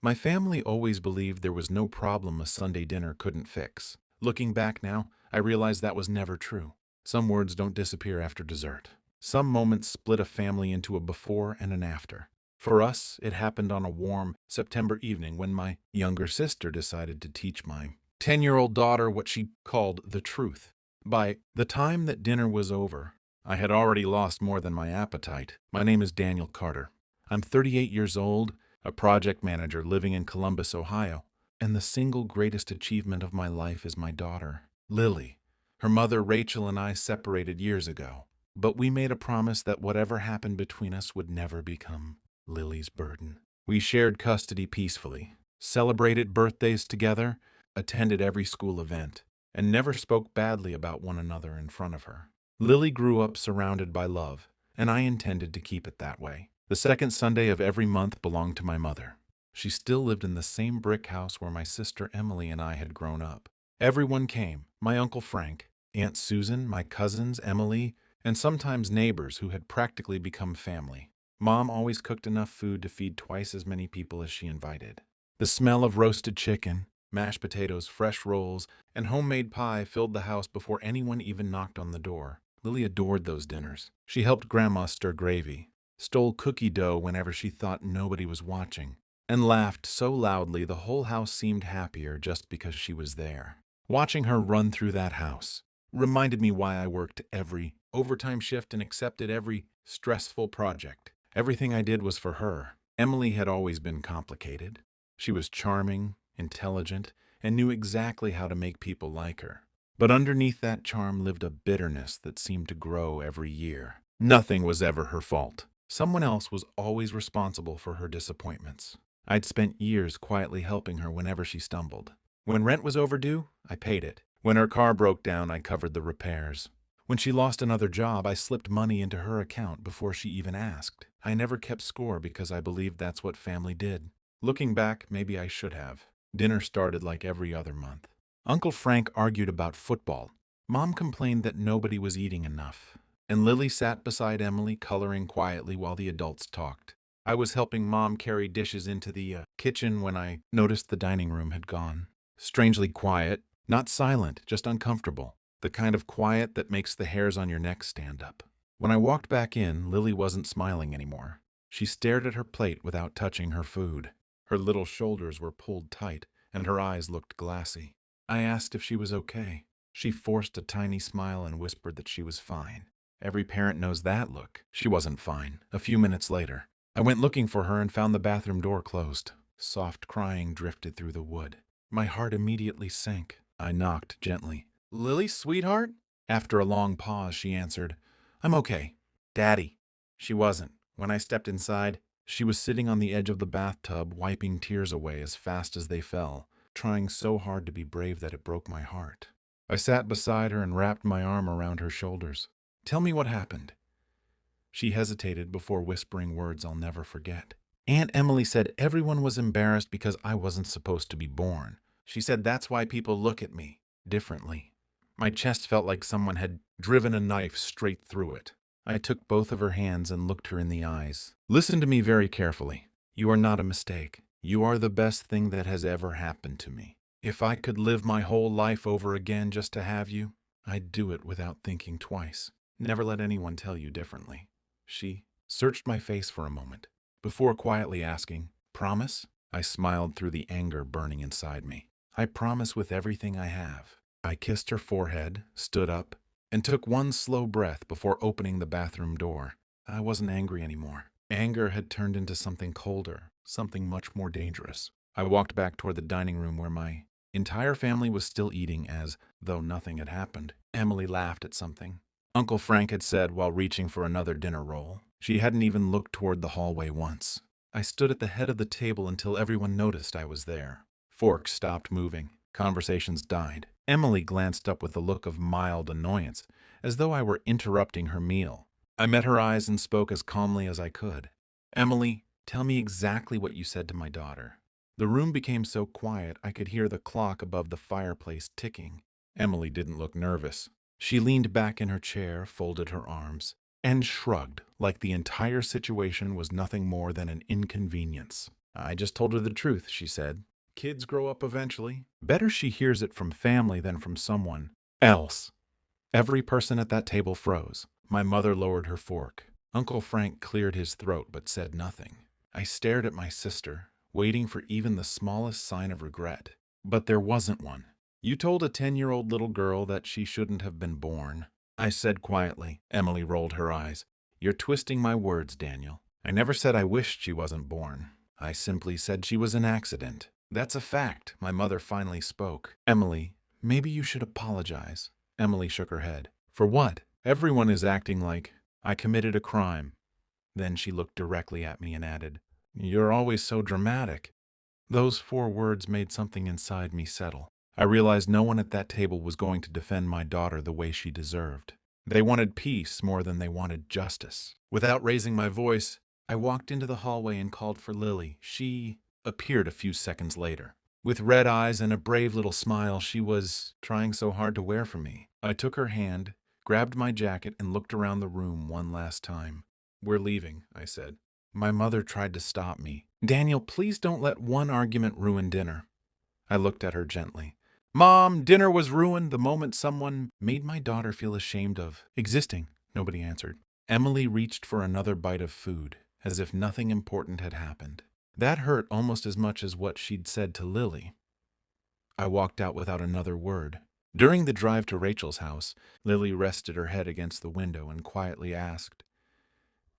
My family always believed there was no problem a Sunday dinner couldn't fix. Looking back now, I realize that was never true. Some words don't disappear after dessert. Some moments split a family into a before and an after. For us, it happened on a warm September evening when my younger sister decided to teach my 10-year-old daughter what she called the truth. By the time that dinner was over, I had already lost more than my appetite. My name is Daniel Carter. I'm 38 years old, a project manager living in Columbus, Ohio, and the single greatest achievement of my life is my daughter, Lily. Her mother, Rachel, and I separated years ago, but we made a promise that whatever happened between us would never become Lily's burden. We shared custody peacefully, celebrated birthdays together, attended every school event, and never spoke badly about one another in front of her. Lily grew up surrounded by love, and I intended to keep it that way. The second Sunday of every month belonged to my mother. She still lived in the same brick house where my sister Emily and I had grown up. Everyone came, my Uncle Frank, Aunt Susan, my cousins, Emily, and sometimes neighbors who had practically become family. Mom always cooked enough food to feed twice as many people as she invited. The smell of roasted chicken, mashed potatoes, fresh rolls, and homemade pie filled the house before anyone even knocked on the door. Lily adored those dinners. She helped Grandma stir gravy, stole cookie dough whenever she thought nobody was watching, and laughed so loudly the whole house seemed happier just because she was there. Watching her run through that house reminded me why I worked every overtime shift and accepted every stressful project. Everything I did was for her. Emily had always been complicated. She was charming, intelligent, and knew exactly how to make people like her. But underneath that charm lived a bitterness that seemed to grow every year. Nothing was ever her fault. Someone else was always responsible for her disappointments. I'd spent years quietly helping her whenever she stumbled. When rent was overdue, I paid it. When her car broke down, I covered the repairs. When she lost another job, I slipped money into her account before she even asked. I never kept score because I believed that's what family did. Looking back, maybe I should have. Dinner started like every other month. Uncle Frank argued about football. Mom complained that nobody was eating enough. And Lily sat beside Emily, coloring quietly while the adults talked. I was helping Mom carry dishes into the kitchen when I noticed the dining room had gone. Strangely quiet, not silent, just uncomfortable. The kind of quiet that makes the hairs on your neck stand up. When I walked back in, Lily wasn't smiling anymore. She stared at her plate without touching her food. Her little shoulders were pulled tight, and her eyes looked glassy. I asked if she was okay. She forced a tiny smile and whispered that she was fine. Every parent knows that look. She wasn't fine. A few minutes later, I went looking for her and found the bathroom door closed. Soft crying drifted through the wood. My heart immediately sank. I knocked gently. "Lily, sweetheart?" After a long pause, she answered, "I'm okay." "Daddy." She wasn't. When I stepped inside, she was sitting on the edge of the bathtub, wiping tears away as fast as they fell, trying so hard to be brave that it broke my heart. I sat beside her and wrapped my arm around her shoulders. "Tell me what happened." She hesitated before whispering words I'll never forget. "Aunt Emily said everyone was embarrassed because I wasn't supposed to be born. She said that's why people look at me differently." My chest felt like someone had driven a knife straight through it. I took both of her hands and looked her in the eyes. "Listen to me very carefully. You are not a mistake. You are the best thing that has ever happened to me. If I could live my whole life over again just to have you, I'd do it without thinking twice. Never let anyone tell you differently." She searched my face for a moment, before quietly asking, "Promise?" I smiled through the anger burning inside me. "I promise with everything I have." I kissed her forehead, stood up, and took one slow breath before opening the bathroom door. I wasn't angry anymore. Anger had turned into something colder, something much more dangerous. I walked back toward the dining room where my entire family was still eating as though nothing had happened. Emily laughed at something Uncle Frank had said while reaching for another dinner roll. She hadn't even looked toward the hallway once. I stood at the head of the table until everyone noticed I was there. Forks stopped moving. Conversations died. Emily glanced up with a look of mild annoyance, as though I were interrupting her meal. I met her eyes and spoke as calmly as I could. "Emily, tell me exactly what you said to my daughter." The room became so quiet I could hear the clock above the fireplace ticking. Emily didn't look nervous. She leaned back in her chair, folded her arms, and shrugged like the entire situation was nothing more than an inconvenience. I just told her the truth, she said. Kids grow up eventually. Better she hears it from family than from someone else. Every person at that table froze. My mother lowered her fork. Uncle Frank cleared his throat but said nothing. I stared at my sister, waiting for even the smallest sign of regret. But there wasn't one. You told a 10-year-old little girl that she shouldn't have been born, I said quietly. Emily rolled her eyes. You're twisting my words, Daniel. I never said I wished she wasn't born. I simply said she was an accident. That's a fact. My mother finally spoke. Emily, maybe you should apologize. Emily shook her head. For what? Everyone is acting like I committed a crime. Then she looked directly at me and added, You're always so dramatic. Those 4 words made something inside me settle. I realized no one at that table was going to defend my daughter the way she deserved. They wanted peace more than they wanted justice. Without raising my voice, I walked into the hallway and called for Lily. She appeared a few seconds later. With red eyes and a brave little smile she was trying so hard to wear for me. I took her hand, grabbed my jacket, and looked around the room one last time. We're leaving, I said. My mother tried to stop me. Daniel, please don't let one argument ruin dinner. I looked at her gently. Mom, dinner was ruined the moment someone made my daughter feel ashamed of existing. Nobody answered. Emily reached for another bite of food, as if nothing important had happened. That hurt almost as much as what she'd said to Lily. I walked out without another word. During the drive to Rachel's house, Lily rested her head against the window and quietly asked,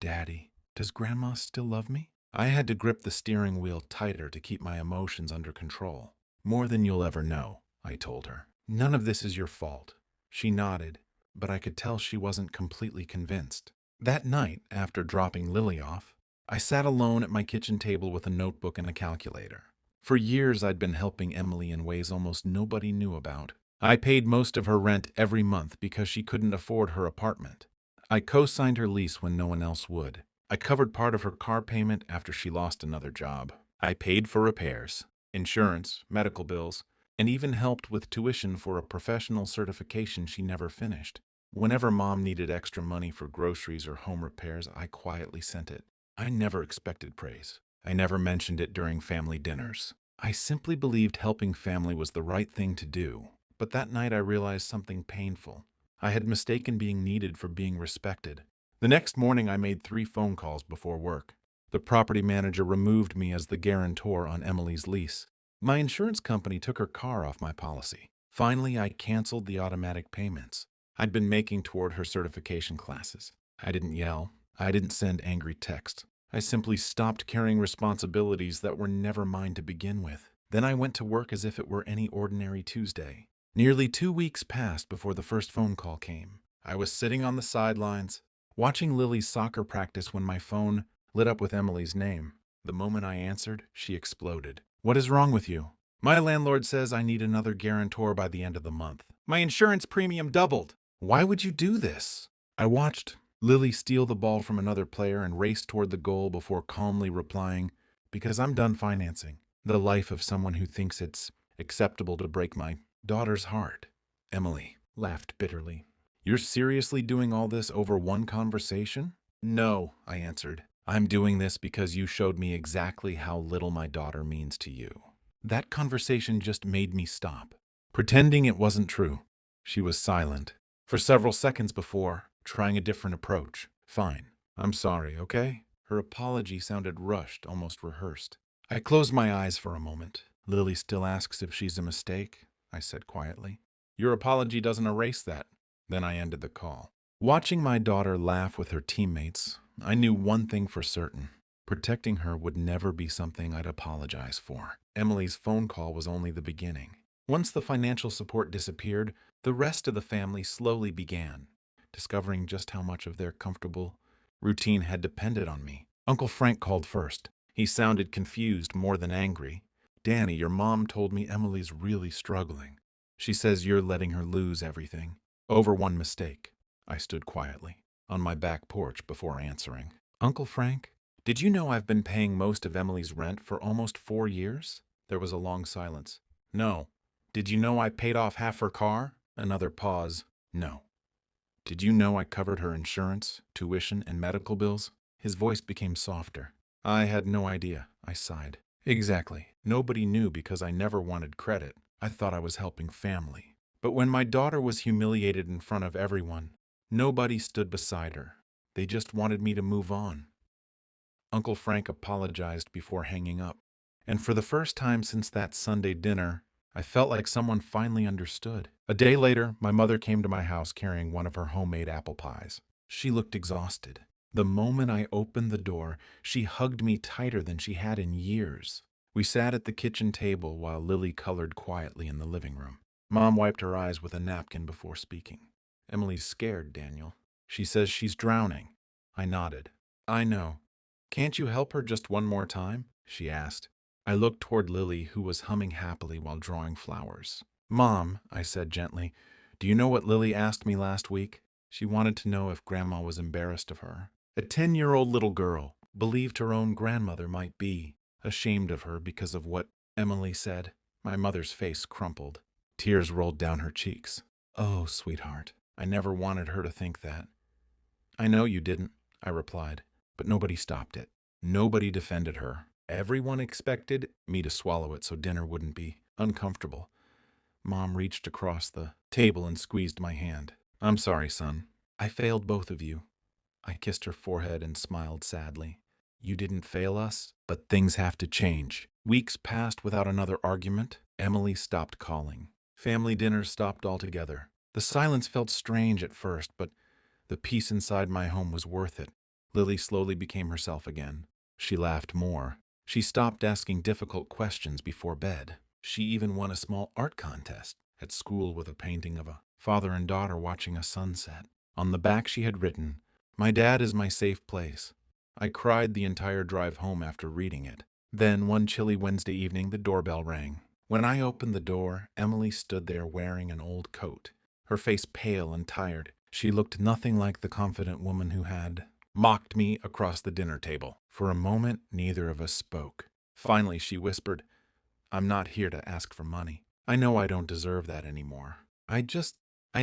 Daddy, does Grandma still love me? I had to grip the steering wheel tighter to keep my emotions under control. More than you'll ever know, I told her. None of this is your fault. She nodded, but I could tell she wasn't completely convinced. That night, after dropping Lily off, I sat alone at my kitchen table with a notebook and a calculator. For years, I'd been helping Emily in ways almost nobody knew about. I paid most of her rent every month because she couldn't afford her apartment. I co-signed her lease when no one else would. I covered part of her car payment after she lost another job. I paid for repairs, insurance, medical bills, and even helped with tuition for a professional certification she never finished. Whenever Mom needed extra money for groceries or home repairs, I quietly sent it. I never expected praise. I never mentioned it during family dinners. I simply believed helping family was the right thing to do. But that night I realized something painful. I had mistaken being needed for being respected. The next morning I made 3 phone calls before work. The property manager removed me as the guarantor on Emily's lease. My insurance company took her car off my policy. Finally, I canceled the automatic payments I'd been making toward her certification classes. I didn't yell. I didn't send angry texts. I simply stopped carrying responsibilities that were never mine to begin with. Then I went to work as if it were any ordinary Tuesday. Nearly 2 weeks passed before the first phone call came. I was sitting on the sidelines, watching Lily's soccer practice when my phone lit up with Emily's name. The moment I answered, she exploded. What is wrong with you? My landlord says I need another guarantor by the end of the month. My insurance premium doubled. Why would you do this? I watched Lily steal the ball from another player and race toward the goal before calmly replying, because I'm done financing the life of someone who thinks it's acceptable to break my daughter's heart. Emily laughed bitterly. You're seriously doing all this over one conversation? No, I answered. I'm doing this because you showed me exactly how little my daughter means to you. That conversation just made me stop, pretending it wasn't true. She was silent for several seconds before trying a different approach. Fine. I'm sorry, okay? Her apology sounded rushed, almost rehearsed. I closed my eyes for a moment. Lily still asks if she's a mistake, I said quietly. Your apology doesn't erase that. Then I ended the call. Watching my daughter laugh with her teammates, I knew one thing for certain. Protecting her would never be something I'd apologize for. Emily's phone call was only the beginning. Once the financial support disappeared, the rest of the family slowly began, discovering just how much of their comfortable routine had depended on me. Uncle Frank called first. He sounded confused more than angry. Danny, your mom told me Emily's really struggling. She says you're letting her lose everything. Over one mistake. I stood quietly on my back porch before answering. Uncle Frank, did you know I've been paying most of Emily's rent for almost 4 years? There was a long silence. No. Did you know I paid off half her car? Another pause. No. Did you know I covered her insurance, tuition, and medical bills? His voice became softer. I had no idea, I sighed. Exactly. Nobody knew because I never wanted credit. I thought I was helping family. But when my daughter was humiliated in front of everyone, nobody stood beside her. They just wanted me to move on. Uncle Frank apologized before hanging up. And for the first time since that Sunday dinner, I felt like someone finally understood. A day later, my mother came to my house carrying one of her homemade apple pies. She looked exhausted. The moment I opened the door, she hugged me tighter than she had in years. We sat at the kitchen table while Lily colored quietly in the living room. Mom wiped her eyes with a napkin before speaking. Emily's scared, Daniel. She says she's drowning. I nodded. I know. Can't you help her just one more time? She asked. I looked toward Lily, who was humming happily while drawing flowers. Mom, I said gently, do you know what Lily asked me last week? She wanted to know if Grandma was embarrassed of her. A 10-year-old little girl believed her own grandmother might be ashamed of her because of what Emily said. My mother's face crumpled. Tears rolled down her cheeks. Oh, sweetheart, I never wanted her to think that. I know you didn't, I replied, but nobody stopped it. Nobody defended her. Everyone expected me to swallow it so dinner wouldn't be uncomfortable. Mom reached across the table and squeezed my hand. I'm sorry, son. I failed both of you. I kissed her forehead and smiled sadly. You didn't fail us, but things have to change. Weeks passed without another argument. Emily stopped calling. Family dinners stopped altogether. The silence felt strange at first, but the peace inside my home was worth it. Lily slowly became herself again. She laughed more. She stopped asking difficult questions before bed. She even won a small art contest at school with a painting of a father and daughter watching a sunset. On the back she had written, "My dad is my safe place." I cried the entire drive home after reading it. Then, one chilly Wednesday evening, the doorbell rang. When I opened the door, Emily stood there wearing an old coat, her face pale and tired. She looked nothing like the confident woman who had mocked me across the dinner table. For a moment, neither of us spoke. Finally, she whispered, I'm not here to ask for money. I know I don't deserve that anymore. I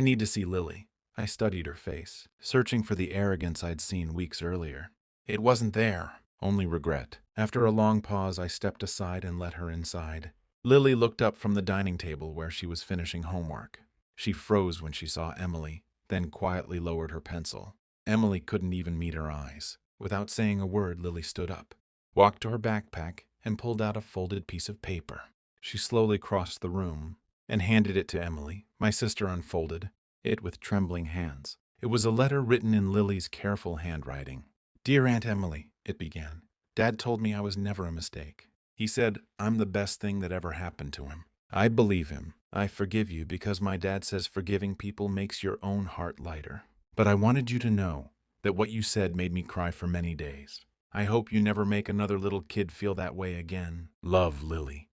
need to see Lily. I studied her face, searching for the arrogance I'd seen weeks earlier. It wasn't there, only regret. After a long pause, I stepped aside and let her inside. Lily looked up from the dining table where she was finishing homework. She froze when she saw Emily, then quietly lowered her pencil. Emily couldn't even meet her eyes. Without saying a word, Lily stood up, walked to her backpack, and pulled out a folded piece of paper. She slowly crossed the room and handed it to Emily. My sister unfolded it with trembling hands. It was a letter written in Lily's careful handwriting. Dear Aunt Emily, it began. Dad told me I was never a mistake. He said I'm the best thing that ever happened to him. I believe him. I forgive you because my dad says forgiving people makes your own heart lighter. But I wanted you to know that what you said made me cry for many days. I hope you never make another little kid feel that way again. Love, Lily.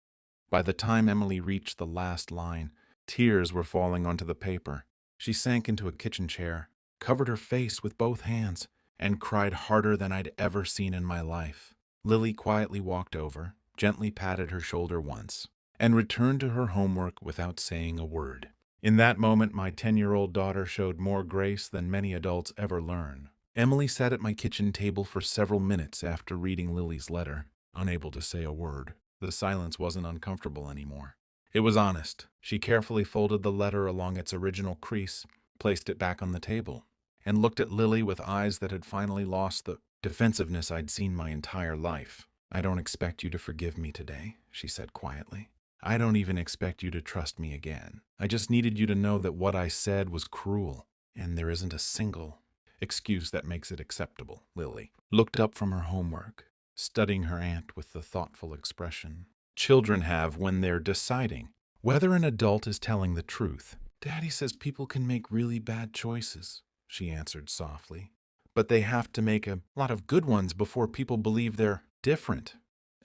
By the time Emily reached the last line, tears were falling onto the paper. She sank into a kitchen chair, covered her face with both hands, and cried harder than I'd ever seen in my life. Lily quietly walked over, gently patted her shoulder once, and returned to her homework without saying a word. In that moment, my 10-year-old daughter showed more grace than many adults ever learn. Emily sat at my kitchen table for several minutes after reading Lily's letter, unable to say a word. The silence wasn't uncomfortable anymore. It was honest. She carefully folded the letter along its original crease, placed it back on the table, and looked at Lily with eyes that had finally lost the defensiveness I'd seen my entire life. I don't expect you to forgive me today, she said quietly. I don't even expect you to trust me again. I just needed you to know that what I said was cruel, and there isn't a single excuse that makes it acceptable. Lily looked up from her homework, studying her aunt with the thoughtful expression children have when they're deciding whether an adult is telling the truth. Daddy says people can make really bad choices, she answered softly, but they have to make a lot of good ones before people believe they're different.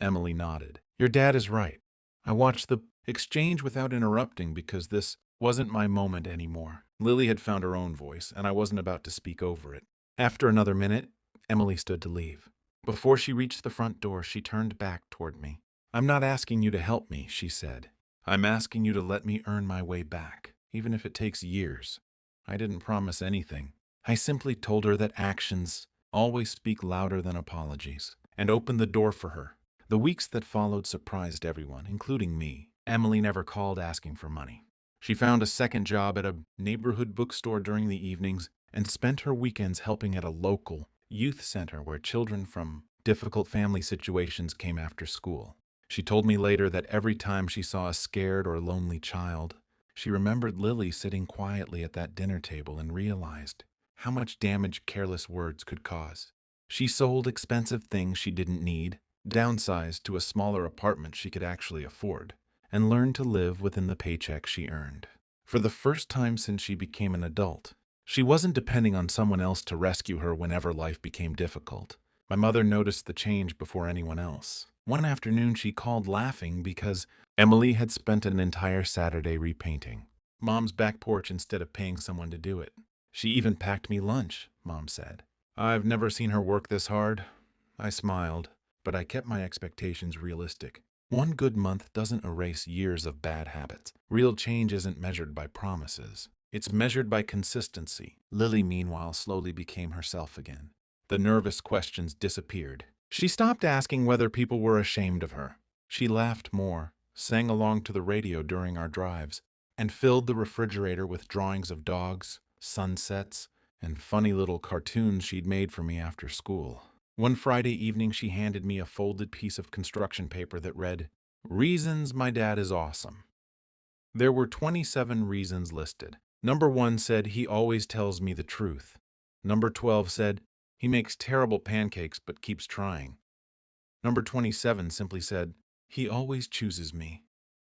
Emily nodded. Your dad is right. I watched the exchange without interrupting because this wasn't my moment anymore. Lily had found her own voice, and I wasn't about to speak over it. After another minute, Emily stood to leave. Before she reached the front door, she turned back toward me. I'm not asking you to help me, she said. I'm asking you to let me earn my way back, even if it takes years. I didn't promise anything. I simply told her that actions always speak louder than apologies, and opened the door for her. The weeks that followed surprised everyone, including me. Emily never called asking for money. She found a second job at a neighborhood bookstore during the evenings and spent her weekends helping at a local youth center where children from difficult family situations came after school. She told me later that every time she saw a scared or lonely child, she remembered Lily sitting quietly at that dinner table and realized how much damage careless words could cause. She sold expensive things she didn't need, downsized to a smaller apartment she could actually afford, and learned to live within the paycheck she earned. For the first time since she became an adult, she wasn't depending on someone else to rescue her whenever life became difficult. My mother noticed the change before anyone else. One afternoon she called laughing because Emily had spent an entire Saturday repainting Mom's back porch instead of paying someone to do it. She even packed me lunch, Mom said. I've never seen her work this hard. I smiled, but I kept my expectations realistic. One good month doesn't erase years of bad habits. Real change isn't measured by promises. It's measured by consistency. Lily, meanwhile, slowly became herself again. The nervous questions disappeared. She stopped asking whether people were ashamed of her. She laughed more, sang along to the radio during our drives, and filled the refrigerator with drawings of dogs, sunsets, and funny little cartoons she'd made for me after school. One Friday evening, she handed me a folded piece of construction paper that read, "Reasons my dad is awesome." There were 27 reasons listed. Number 1 said, "He always tells me the truth." Number 12 said, "He makes terrible pancakes but keeps trying." Number 27 simply said, "He always chooses me."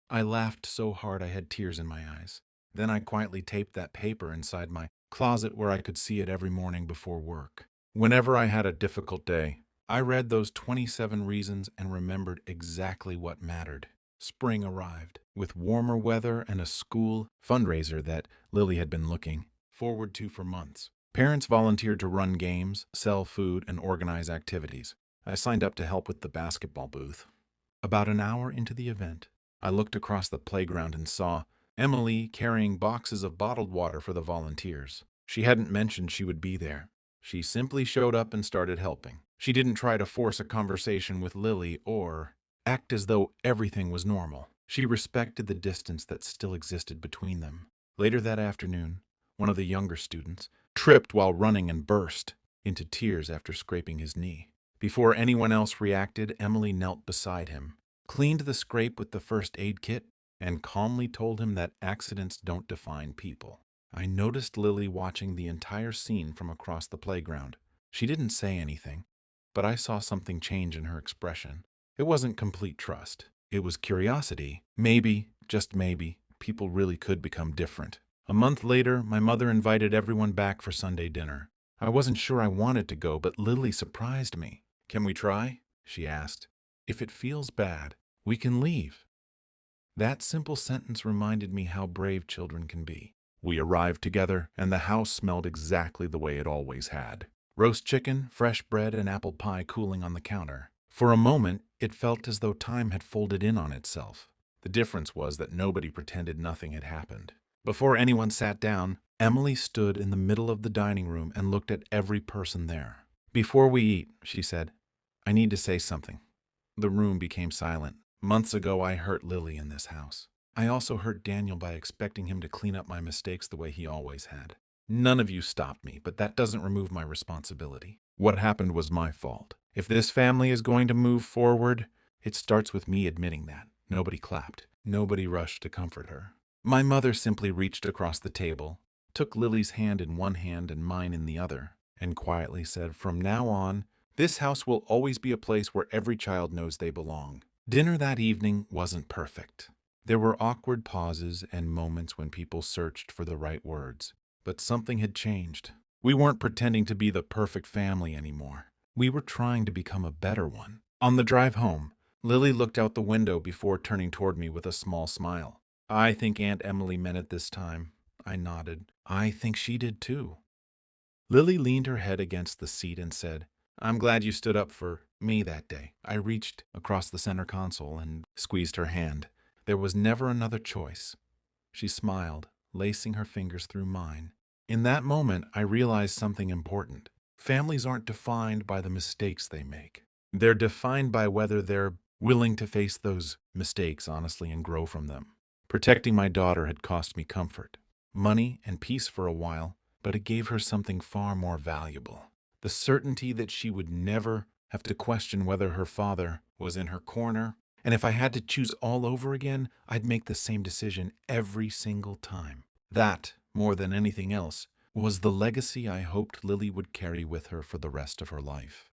I laughed so hard I had tears in my eyes. Then I quietly taped that paper inside my closet where I could see it every morning before work. Whenever I had a difficult day, I read those 27 reasons and remembered exactly what mattered. Spring arrived, with warmer weather and a school fundraiser that Lily had been looking forward to for months. Parents volunteered to run games, sell food, and organize activities. I signed up to help with the basketball booth. About an hour into the event, I looked across the playground and saw Emily carrying boxes of bottled water for the volunteers. She hadn't mentioned she would be there. She simply showed up and started helping. She didn't try to force a conversation with Lily or act as though everything was normal. She respected the distance that still existed between them. Later that afternoon, one of the younger students tripped while running and burst into tears after scraping his knee. Before anyone else reacted, Emily knelt beside him, cleaned the scrape with the first aid kit, and calmly told him that accidents don't define people. I noticed Lily watching the entire scene from across the playground. She didn't say anything, but I saw something change in her expression. It wasn't complete trust. It was curiosity. Maybe, just maybe, people really could become different. A month later, my mother invited everyone back for Sunday dinner. I wasn't sure I wanted to go, but Lily surprised me. "Can we try?" she asked. "If it feels bad, we can leave." That simple sentence reminded me how brave children can be. We arrived together, and the house smelled exactly the way it always had. Roast chicken, fresh bread, and apple pie cooling on the counter. For a moment, it felt as though time had folded in on itself. The difference was that nobody pretended nothing had happened. Before anyone sat down, Emily stood in the middle of the dining room and looked at every person there. "Before we eat," she said, "I need to say something." The room became silent. Months ago, I hurt Lily in this house. I also hurt Daniel by expecting him to clean up my mistakes the way he always had. None of you stopped me, but that doesn't remove my responsibility. What happened was my fault. If this family is going to move forward, it starts with me admitting that. Nobody clapped. Nobody rushed to comfort her. My mother simply reached across the table, took Lily's hand in one hand and mine in the other, and quietly said, "From now on, this house will always be a place where every child knows they belong." Dinner that evening wasn't perfect. There were awkward pauses and moments when people searched for the right words. But something had changed. We weren't pretending to be the perfect family anymore. We were trying to become a better one. On the drive home, Lily looked out the window before turning toward me with a small smile. "I think Aunt Emily meant it this time." I nodded. "I think she did too." Lily leaned her head against the seat and said, "I'm glad you stood up for me that day." I reached across the center console and squeezed her hand. There was never another choice. She smiled, lacing her fingers through mine. In that moment, I realized something important. Families aren't defined by the mistakes they make. They're defined by whether they're willing to face those mistakes honestly and grow from them. Protecting my daughter had cost me comfort, money, and peace for a while, but it gave her something far more valuable. The certainty that she would never have to question whether her father was in her corner, and if I had to choose all over again, I'd make the same decision every single time. That, more than anything else, was the legacy I hoped Lily would carry with her for the rest of her life.